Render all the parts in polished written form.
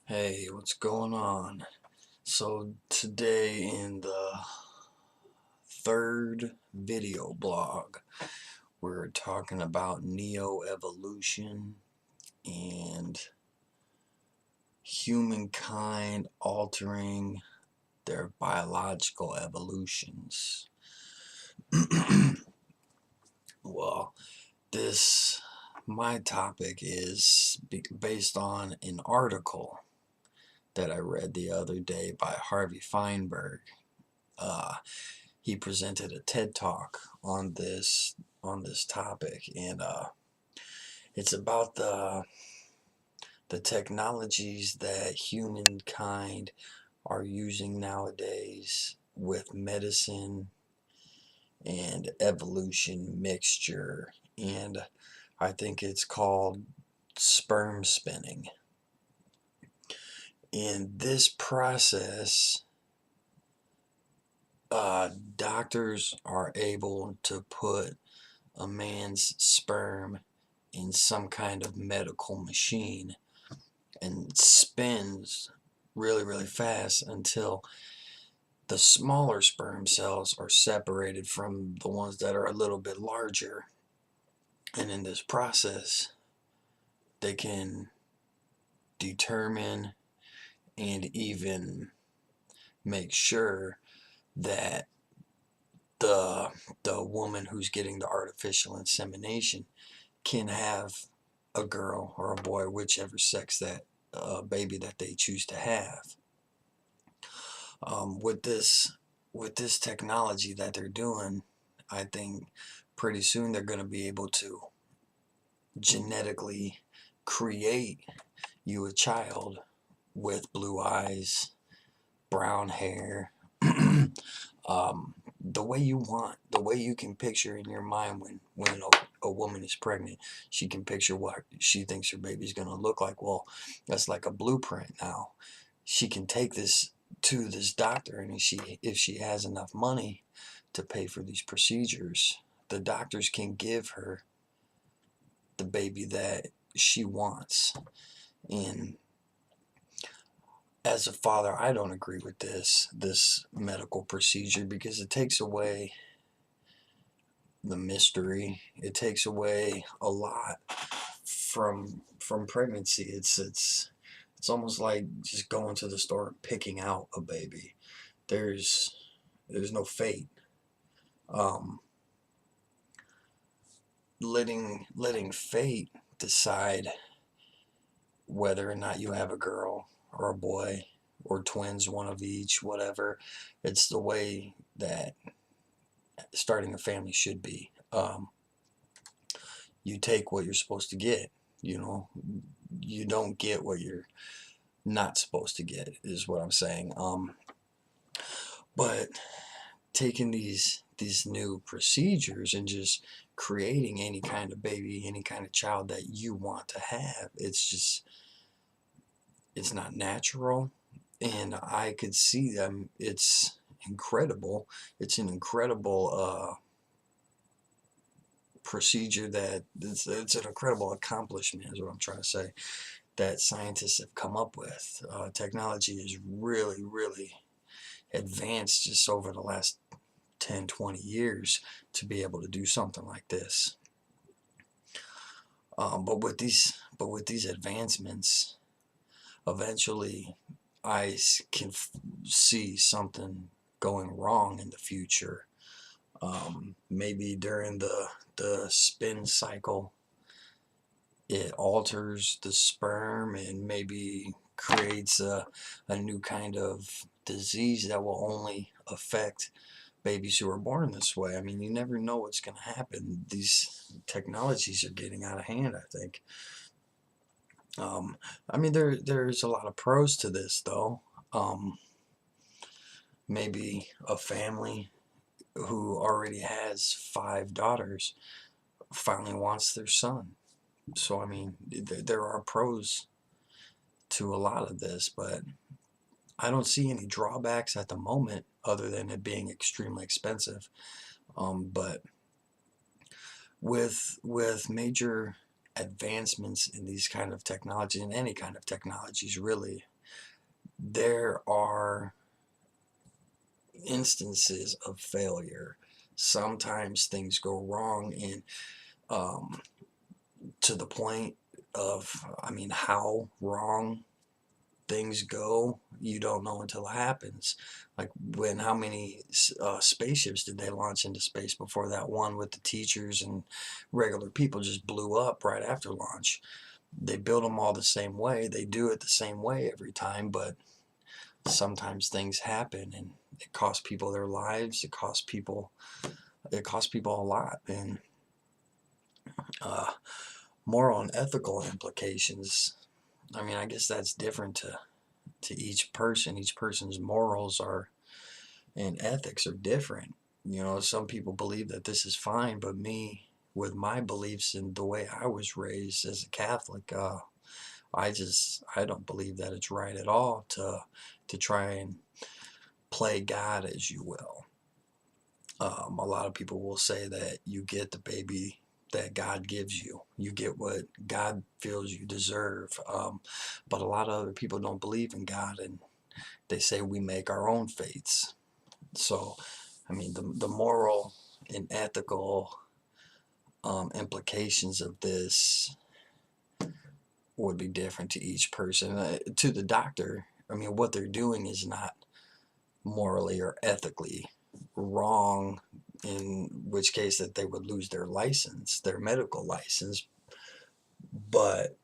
Hey, what's going on? So today in the third video blog, we're talking about neo-evolution and humankind altering their biological evolutions. Well, this my topic is based on an article that I read the other day by Harvey Feinberg. Uh, he presented a TED Talk on this topic, and it's about the technologies that humankind are using nowadays with medicine and evolution mixture, and I think it's called sperm spinning. In this process, doctors are able to put a man's sperm in some kind of medical machine and it spins really fast until the smaller sperm cells are separated from the ones that are a little bit larger, and in this process they can determine and even make sure that the the woman who's getting the artificial insemination can have a girl or a boy, whichever sex that baby that they choose to have. With this technology that they're doing, I think pretty soon they're going to be able to genetically create you a child with blue eyes, brown hair, the way you want, the way you can picture in your mind when a woman is pregnant. She can picture what she thinks her baby's going to look like. Well, that's like a blueprint now. She can take this to this doctor, and if she has enough money to pay for these procedures, the doctors can give her the baby that she wants. And as a father, I don't agree with this medical procedure because it takes away the mystery. It takes away a lot from pregnancy. It's almost like just going to the store and picking out a baby. There's no fate. Um, letting fate decide whether or not you have a girl or a boy or twins, one of each, whatever. It's the way that starting a family should be. You take what you're supposed to get. You know, you don't get what you're not supposed to get, is what I'm saying. But taking these new procedures and just creating any kind of baby, any kind of child that you want to have, it's not natural, and I could see them. It's incredible. It's an incredible procedure that it's an incredible accomplishment, is what I'm trying to say, that scientists have come up with. Technology is really advanced just over the last 10-20 years to be able to do something like this. But with these advancements, eventually I can see something going wrong in the future. Maybe during the spin cycle, it alters the sperm and maybe creates a new kind of disease that will only affect babies who are born this way. I mean, you never know what's going to happen. These technologies are getting out of hand, I think. I mean, there's a lot of pros to this, though. Maybe a family who already has 5 daughters finally wants their son. So, I mean, there are pros to a lot of this, but I don't see any drawbacks at the moment other than it being extremely expensive. But with major advancements in these kind of technology and any kind of technologies really, there are instances of failure. Sometimes things go wrong, and um, to the point of, I mean, how wrong things go, you don't know until it happens. Like when, how many spaceships did they launch into space before that one with the teachers and regular people just blew up right after launch? They build them all the same way. They do it the same way every time, but sometimes things happen and it costs people their lives. It costs people a lot. And uh, moral and ethical implications, I mean, I guess that's different to each person. Each person's morals are and ethics are different. You know, some people believe that this is fine, but me, with my beliefs and the way I was raised as a Catholic, I don't believe that it's right at all to try and play God as you will. A lot of people will say that you get the baby that God gives you. You get what God feels you deserve. But a lot of other people don't believe in God, and they say we make our own fates. So, I mean, the moral and ethical implications of this would be different to each person. To the doctor, I mean, what they're doing is not morally or ethically wrong, in which case that they would lose their license, their medical license. But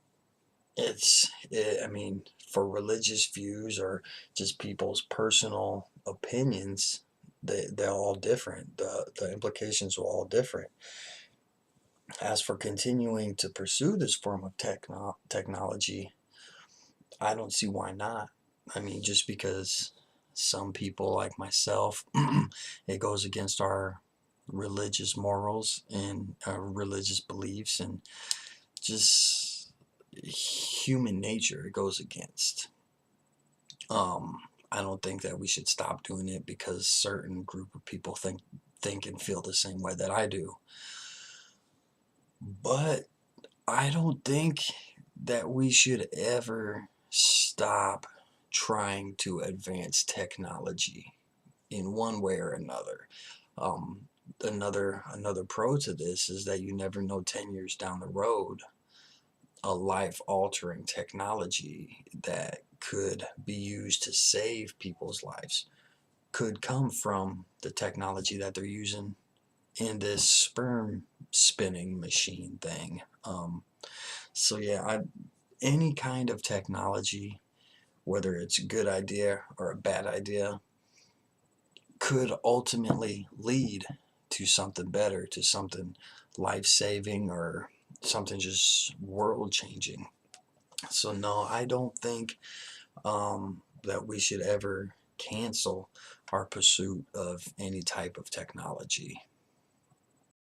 I mean, for religious views or just people's personal opinions, they're all different. The implications are all different. As for continuing to pursue this form of technology, I don't see why not. I mean, just because some people like myself, it goes against our religious morals and our religious beliefs and just human nature, it goes against. I don't think that we should stop doing it because certain group of people think and feel the same way that I do. But I don't think that we should ever stop trying to advance technology in one way or another. Um, another pro to this is that you never know 10 years down the road, a life-altering technology that could be used to save people's lives could come from the technology that they're using in this sperm spinning machine thing. So yeah, any kind of technology, whether it's a good idea or a bad idea, could ultimately lead to something better, to something life-saving or something just world-changing. So no, I don't think that we should ever cancel our pursuit of any type of technology.